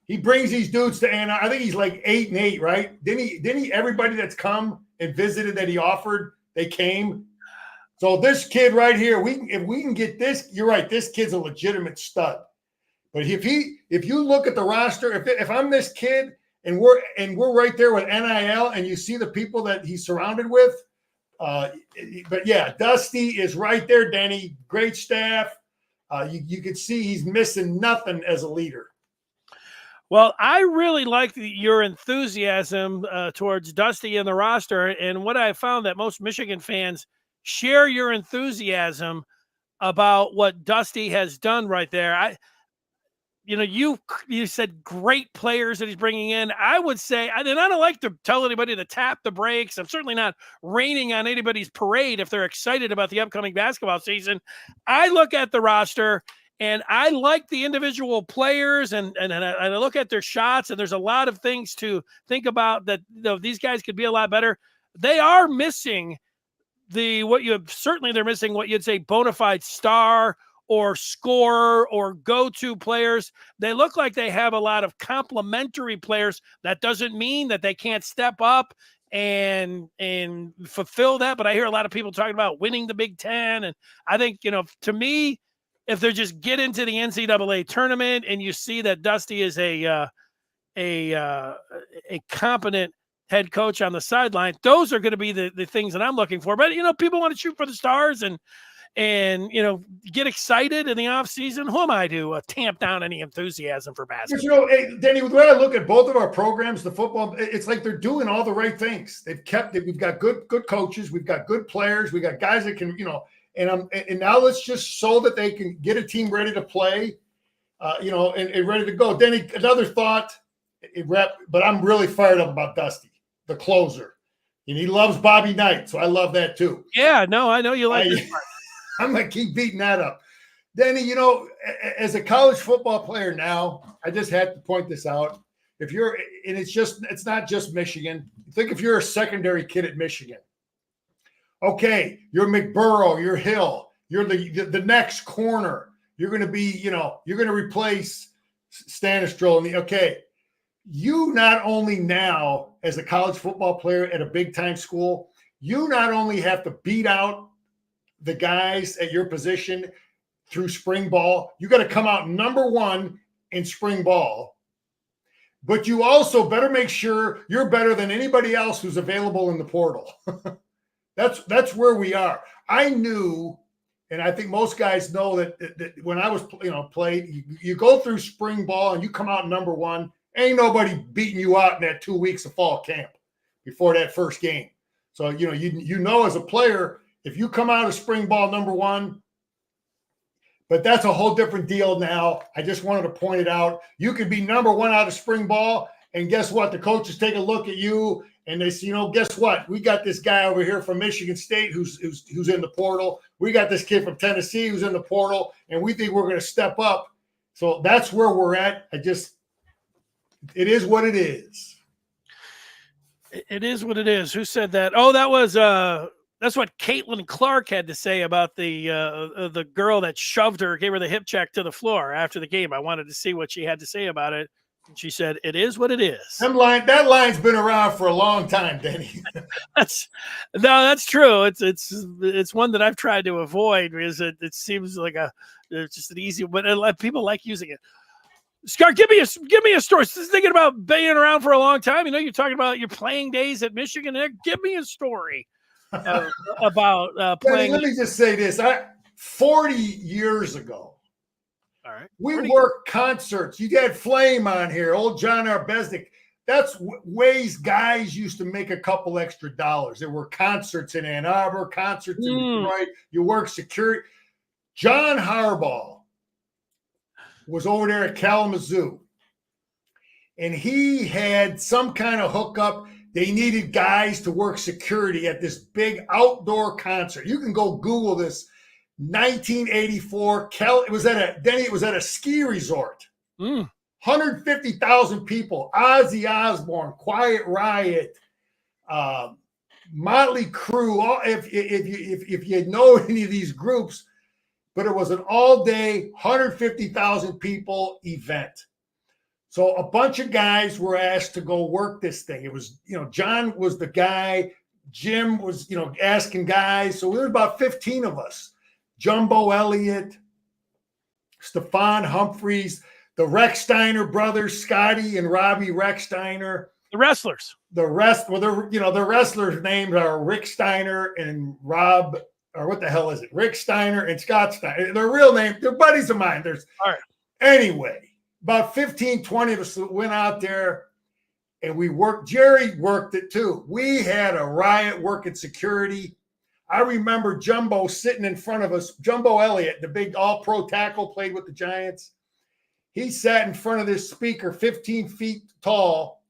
He brings these dudes to Ann Arbor. I think he's like 8-8, right? Didn't he? Everybody that's come and visited that he offered, they came. So this kid right here, if we can get this, you're right. This kid's a legitimate stud. But if you look at the roster, if I'm this kid and we're right there with NIL, and you see the people that he's surrounded with, but yeah, Dusty is right there, Danny. Great staff. You can see he's missing nothing as a leader. Well, I really like your enthusiasm towards Dusty and the roster, and what I found that most Michigan fans share your enthusiasm about what Dusty has done right there. You said great players that he's bringing in. I would say, and I don't like to tell anybody to tap the brakes. I'm certainly not raining on anybody's parade if they're excited about the upcoming basketball season. I look at the roster, and I like the individual players, and I look at their shots, and there's a lot of things to think about that these guys could be a lot better. They are missing they're missing what you'd say bona fide star or scorer or go-to players. They look like they have a lot of complementary players. That doesn't mean that they can't step up and fulfill that, but I hear a lot of people talking about winning the Big Ten, and I think, to me, if they just get into the NCAA tournament and you see that Dusty is a competent head coach on the sideline, those are going to be the things that I'm looking for. But, people want to shoot for the stars, and and, get excited in the off season. Who am I to tamp down any enthusiasm for basketball? But, hey, Danny, when I look at both of our programs, the football, it's like they're doing all the right things. We've got good coaches. We've got good players. We've got guys that can, and now let's just so that they can get a team ready to play, and ready to go. Danny, another thought, but I'm really fired up about Dusty, the closer. And he loves Bobby Knight, so I love that too. Yeah, no, I know you like this part. I'm going to keep beating that up. Danny, as a college football player now, I just had to point this out. It's not just Michigan. Think if you're a secondary kid at Michigan. Okay, you're McBurrow, you're Hill, you're the next corner. You're going to be, you're going to replace Stanistroll. Okay, you not only now, as a college football player at a big-time school, you not only have to beat out the guys at your position through spring ball, you got to come out number one in spring ball, but you also better make sure you're better than anybody else who's available in the portal. That's where we are. I knew, and I think most guys know that when I was, played, you go through spring ball and you come out number one, ain't nobody beating you out in that 2 weeks of fall camp before that first game. So, as a player, if you come out of spring ball number one, but that's a whole different deal now. I just wanted to point it out. You could be number one out of spring ball, and guess what? The coaches take a look at you and they say, guess what? We got this guy over here from Michigan State who's in the portal. We got this kid from Tennessee who's in the portal, and we think we're going to step up. So that's where we're at. It is what it is. It is what it is. Who said that? Oh, that was that's what Caitlin Clark had to say about the girl that shoved her, gave her the hip check to the floor after the game. I wanted to see what she had to say about it. And she said, "It is what it is." That line's been around for a long time, Denny. That's true. It's one that I've tried to avoid because it seems like it's just an easy, but people like using it. Scar, give me a story. Just thinking about being around for a long time. You're talking about your playing days at Michigan. Give me a story about playing. Let me just say this: 40 years ago, all right, we worked concerts. You had Flame on here, old John Arbesnik. That's ways guys used to make a couple extra dollars. There were concerts in Ann Arbor, concerts in Detroit. You worked security. John Harbaugh was over there at Kalamazoo, and he had some kind of hookup. They needed guys to work security at this big outdoor concert. You can go Google this. 1984. It was at a ski resort. 150,000 people. Ozzy Osbourne, Quiet Riot, Motley Crue. If you know any of these groups. But it was an all-day, 150,000 people event. So a bunch of guys were asked to go work this thing. It was, John was the guy. Jim was, asking guys. So there were about 15 of us. Jumbo Elliott, Stephon Humphreys, the Recksteiner brothers, Scotty and Robbie Recksteiner. The wrestlers. The wrestlers' names are Rick Steiner and Rob, or what the hell is it? Rick Steiner and Scott Steiner. Their real name, they're buddies of mine. All right. Anyway, about 15, 20 of us went out there and we worked. Jerry worked it too. We had a riot working security. I remember Jumbo sitting in front of us. Jumbo Elliott, the big all-pro tackle, played with the Giants. He sat in front of this speaker 15 feet tall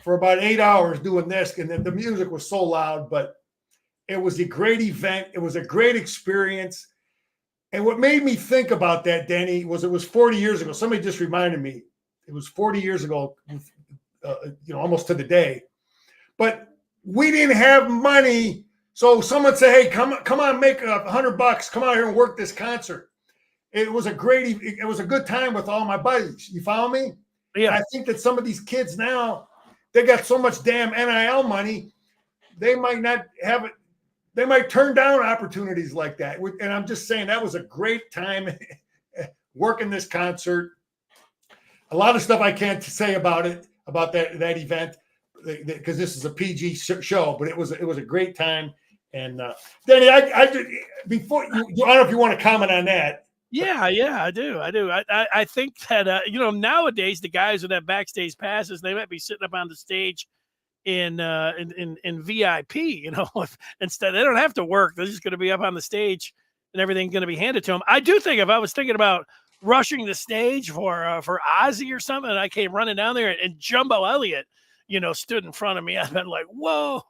for about 8 hours doing this. And then the music was so loud, but it was a great event. It was a great experience. And what made me think about that, Danny, was it was 40 years ago. Somebody just reminded me. It was 40 years ago, almost to the day. But we didn't have money. So someone said, "Hey, come on, make $100. Come out here and work this concert." It was a good time with all my buddies. You follow me? Yeah. I think that some of these kids now, they got so much damn NIL money, they might not have it. They might turn down opportunities like that. And I'm just saying that was a great time working this concert. A lot of stuff I can't say about that event because this is a PG show, but it was a great time. And Danny, before you, I don't know if you want to comment on that. Yeah, I do. I think that nowadays the guys with that backstage passes, they might be sitting up on the stage in VIP. Instead they don't have to work; they're just going to be up on the stage, and everything's going to be handed to them. I do think if I was thinking about rushing the stage for Ozzy or something, and I came running down there, and Jumbo Elliott, stood in front of me, I've been like, whoa.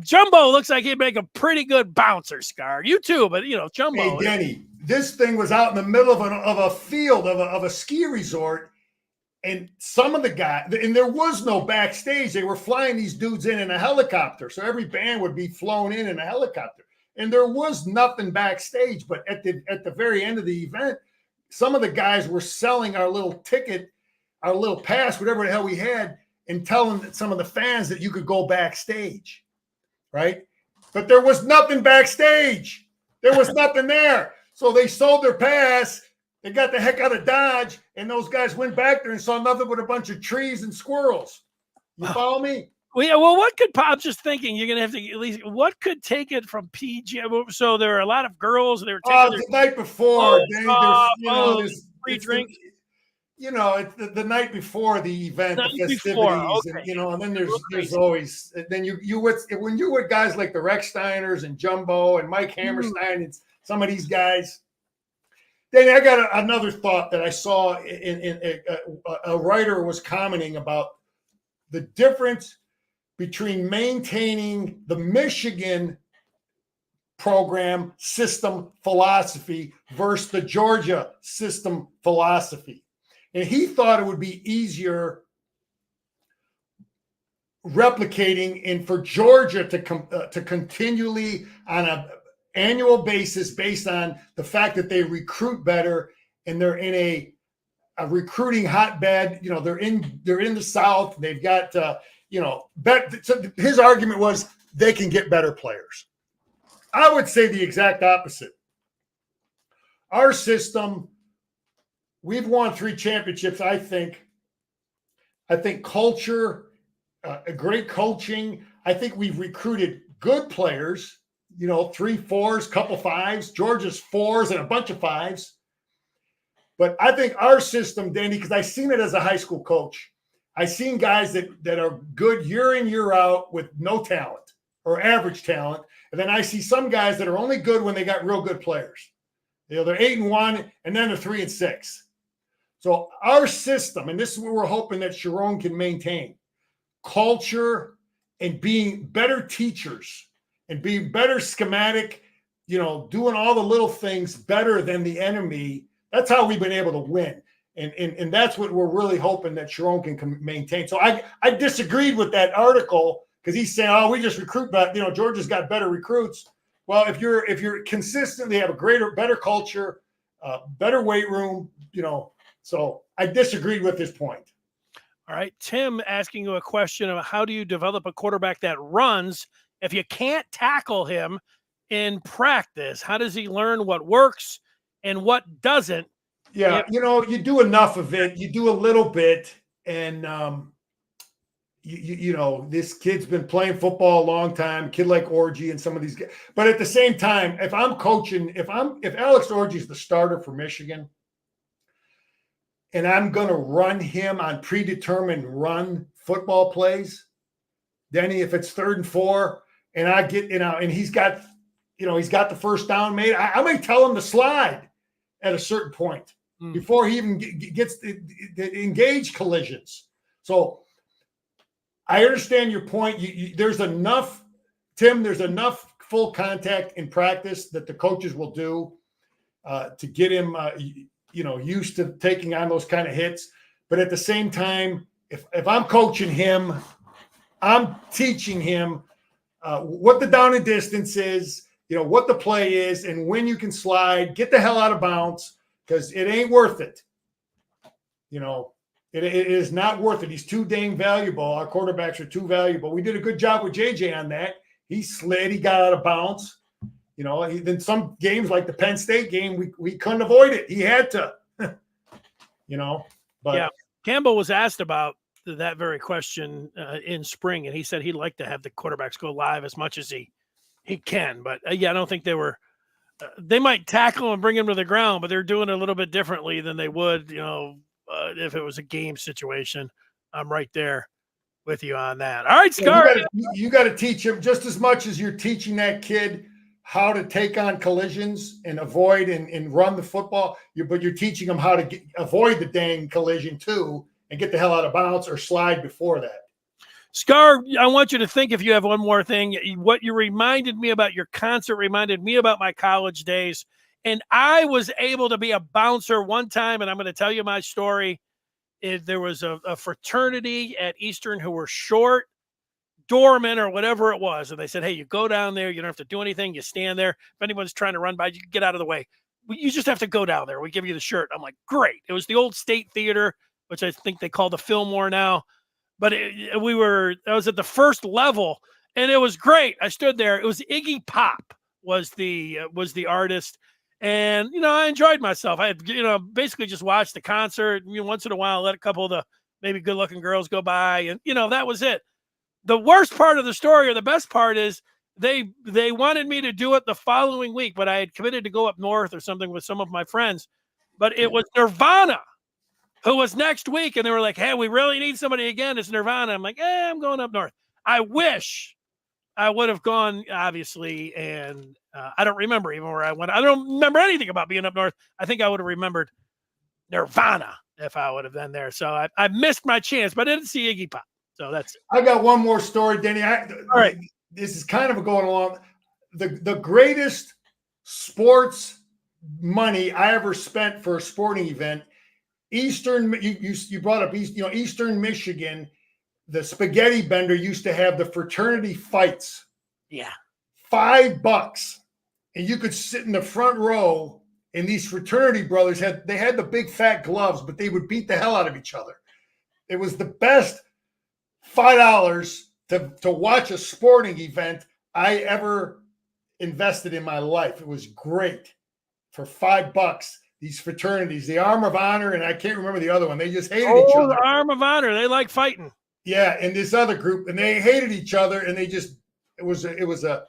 Jumbo looks like he'd make a pretty good bouncer, Scar. You too, but Jumbo. Hey, Denny, this thing was out in the middle of a field of a ski resort, and some of the guys, and there was no backstage. They were flying these dudes in a helicopter, so every band would be flown in a helicopter, and there was nothing backstage. But at the very end of the event, some of the guys were selling our little ticket, our little pass, whatever the hell we had, and telling some of the fans that you could go backstage. Right? But there was nothing backstage. There was nothing there. So they sold their pass. They got the heck out of Dodge, and those guys went back there and saw nothing but a bunch of trees and squirrels. You follow me? Well, yeah. Well, what could I'm just thinking you're gonna have to at least what could take it from PG? So there are a lot of girls that are taking the night before. There's free drink. It's the night before the event, the festivities, okay. And then there's always then when you with guys like the Rex Steiners and Jumbo and Mike Hammerstein and some of these guys. Then I got another thought that I saw in a writer was commenting about the difference between maintaining the Michigan program system philosophy versus the Georgia system philosophy. And he thought it would be easier replicating and for Georgia to continually on an annual basis based on the fact that they recruit better and they're in a recruiting hotbed. They're in the South. They've got so his argument was they can get better players. I would say the exact opposite. Our system. We've won 3 championships, I think. I think culture, a great coaching. I think we've recruited good players, 3 4s, couple 5s. Georgia's 4s and a bunch of 5s. But I think our system, Danny, because I've seen it as a high school coach. I've seen guys that are good year in, year out with no talent or average talent. And then I see some guys that are only good when they got real good players. They're 8-1, and then they're 3-6. So our system, and this is what we're hoping that Sharon can maintain, culture and being better teachers and being better schematic, doing all the little things better than the enemy. That's how we've been able to win. And that's what we're really hoping that Sharon can maintain. So I disagreed with that article because he's saying, oh, we just recruit better. Georgia's got better recruits. Well, if you're consistently have a better culture, better weight room, so I disagreed with his point. All right. Tim asking you a question of how do you develop a quarterback that runs if you can't tackle him in practice? How does he learn what works and what doesn't? Yeah, you do enough of it. You do a little bit, and this kid's been playing football a long time. Kid like Orji and some of these guys. But at the same time, if I'm coaching, if Alex Orji is the starter for Michigan, and I'm going to run him on predetermined run football plays, Denny, if it's 3rd and 4, and I get and he's got the first down made, I may tell him to slide at a certain point before he even gets the engaged collisions. So I understand your point. There's enough, Tim. There's enough full contact in practice that the coaches will do to get him, used to taking on those kind of hits. But at the same time, if I'm coaching him, I'm teaching him what the down and distance is, what the play is, and when you can slide. Get the hell out of bounds because it ain't worth it. It is not worth it. He's too dang valuable. Our quarterbacks are too valuable. We did a good job with JJ on that. He slid. He got out of bounds. Then some games like the Penn State game, we couldn't avoid it. He had to, But yeah, Campbell was asked about that very question in spring, and he said he'd like to have the quarterbacks go live as much as he He can, but yeah, I don't think they were. They might tackle and bring him to the ground, but they're doing it a little bit differently than they would, if it was a game situation. I'm right there with you on that. All right, Scar. You got to teach him just as much as you're teaching that kid how to take on collisions and avoid and run the football. But you're teaching them how to avoid the dang collision too and get the hell out of bounds or slide before that. Scar, I want you to think, if you have one more thing, what you reminded me about your concert reminded me about my college days. And I was able to be a bouncer one time, and I'm going to tell you my story. There was a fraternity at Eastern who were short doormen or whatever it was. And they said, hey, you go down there. You don't have to do anything. You stand there. If anyone's trying to run by, you can get out of the way. You just have to go down there. We give you the shirt. I'm like, great. It was the old State Theater, which I think they call the Fillmore now. But I was at the first level, and it was great. I stood there. It was Iggy Pop was the artist. And, I enjoyed myself. I had, basically just watched the concert. Once in a while, let a couple of the maybe good looking girls go by. And, that was it. The worst part of the story, or the best part, is they wanted me to do it the following week, but I had committed to go up north or something with some of my friends. But it was Nirvana who was next week, and they were like, hey, we really need somebody again. It's Nirvana. I'm like, I'm going up north. I wish I would have gone, obviously, and I don't remember even where I went. I don't remember anything about being up north. I think I would have remembered Nirvana if I would have been there. So I missed my chance, but I didn't see Iggy Pop. So that's it. I got one more story, Denny. All right. This is kind of going along. The greatest sports money I ever spent for a sporting event, Eastern, you brought up Eastern Michigan, the spaghetti bender used to have the fraternity fights. Yeah. $5. And you could sit in the front row, and these fraternity brothers had the big fat gloves, but they would beat the hell out of each other. It was the best $5 to watch a sporting event I ever invested in my life. It was great. For $5. These fraternities, the Arm of Honor, and I can't remember the other one. They just hated each other. The Arm of Honor. They like fighting. Yeah, and this other group, and they hated each other, and it was a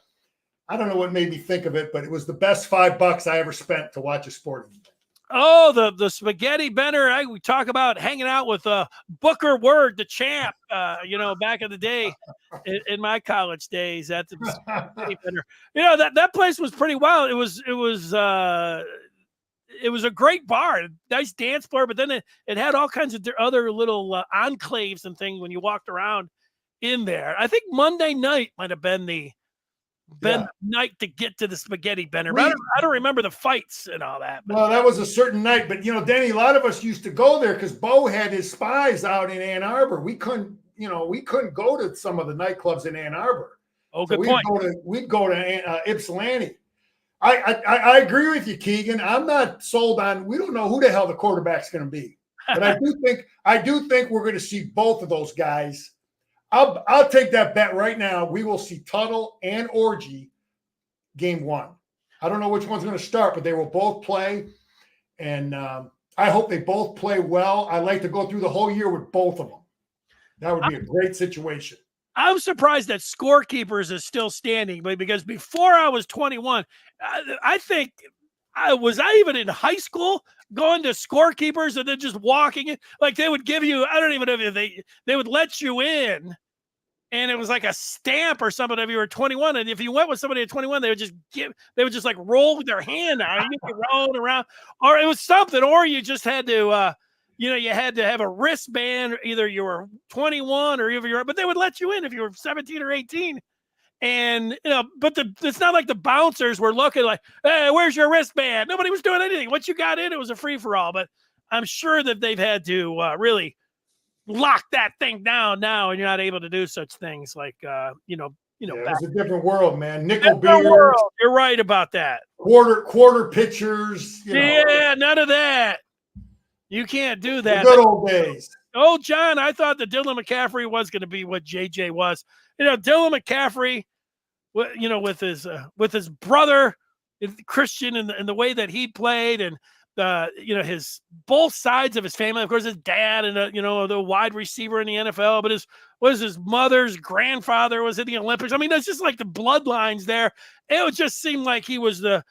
I don't know what made me think of it, but it was the best $5 I ever spent to watch a sporting event. Oh, the spaghetti bender. We talk about hanging out with Booker Word, the champ, back in the day in my college days at the spaghetti bender. That place was pretty wild. It was a great bar, nice dance floor, but then it had all kinds of other little enclaves and things when you walked around in there. I think Monday night might have been the night to get to the spaghetti bender. But I don't remember the fights and all that. Well, that was a certain night. But, Danny, a lot of us used to go there because Bo had his spies out in Ann Arbor. We couldn't go to some of the nightclubs in Ann Arbor. Oh, good point. We'd go to Ypsilanti. I agree with you, Keegan. I'm not sold on. We don't know who the hell the quarterback's going to be, but I do think we're going to see both of those guys. I'll take that bet right now. We will see Tuttle and Orji game one. I don't know which one's going to start, but they will both play, and I hope they both play well. I like to go through the whole year with both of them. That would be a great situation. I'm surprised that Scorekeepers is still standing, but because before I was 21, I think was I even in high school going to Scorekeepers and then just walking in? Like they would give you, I don't even know if they would let you in, and it was like a stamp or something if you were 21. And if you went with somebody at 21, they would just like roll their hand out and you could roll around, or it was something, or you just had to. You had to have a wristband. Either you were 21 or but they would let you in if you were 17 or 18. And, but it's not like the bouncers were looking like, hey, where's your wristband? Nobody was doing anything. Once you got in, it was a free for all. But I'm sure that they've had to really lock that thing down now, and you're not able to do such things like, it's a different world, man. Nickel beer. You're right about that. Quarter pitchers. Yeah, none of that. You can't do that. The good old days. Oh, John, I thought that Dylan McCaffrey was going to be what JJ was. Dylan McCaffrey, with his brother Christian and the way that he played, and his both sides of his family. Of course, his dad and the wide receiver in the NFL, but his mother's grandfather was in the Olympics. I mean, that's just like the bloodlines there. It would just seem like he was the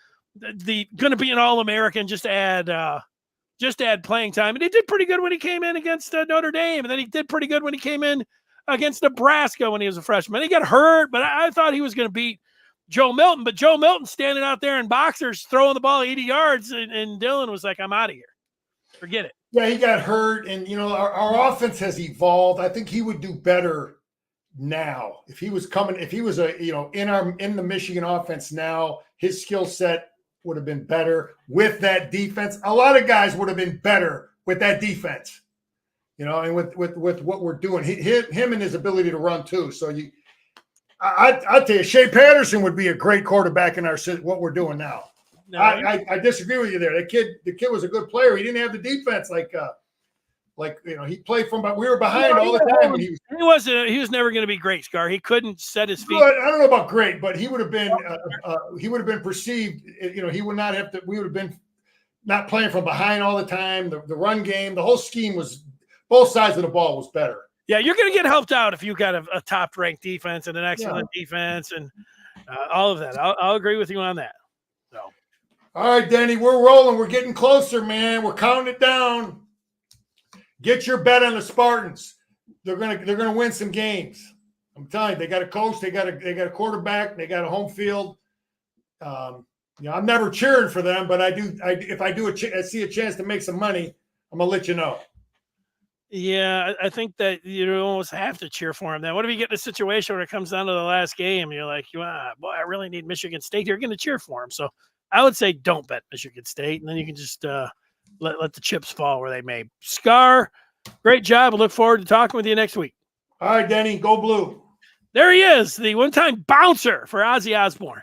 going to be an All-American just to add playing time. And he did pretty good when he came in against Notre Dame, and then he did pretty good when he came in against Nebraska when he was a freshman. He got hurt, but I thought he was going to beat Joe Milton, but Joe Milton standing out there in boxers throwing the ball 80 yards, and Dylan was like, I'm out of here. Forget it. Yeah, he got hurt, and our offense has evolved. I think he would do better now if he was in the Michigan offense now. His skill set would have been better with that defense. A lot of guys would have been better with that defense, and with what we're doing. Him and his ability to run too. So I tell you, Shea Patterson would be a great quarterback in what we're doing now. No, I disagree with you there. The kid was a good player. He didn't have the defense he played from, but we were behind all the time. He was never going to be great, Scar. He couldn't set his feet. But I don't know about great, but he would have been perceived. He would not have to. We would have been not playing from behind all the time. The run game, the whole scheme was both sides of the ball was better. Yeah, you're going to get helped out if you got a top-ranked defense and an excellent defense and all of that. I'll agree with you on that. So, all right, Denny, we're rolling. We're getting closer, man. We're counting it down. Get your bet on the Spartans. They're gonna win some games. I'm telling you, they got a coach, they got a quarterback, they got a home field. I'm never cheering for them, but if I see a chance to make some money, I'm gonna let you know. Yeah, I think that you almost have to cheer for him. Then, what if you get in a situation where it comes down to the last game, and you're like, boy, I really need Michigan State. You're going to cheer for him. So I would say don't bet Michigan State, and then you can just let the chips fall where they may. Scar, great job. I look forward to talking with you next week. All right, Denny, go blue. There he is, the one-time bouncer for Ozzy Osbourne,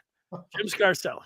Jim Scarcelli.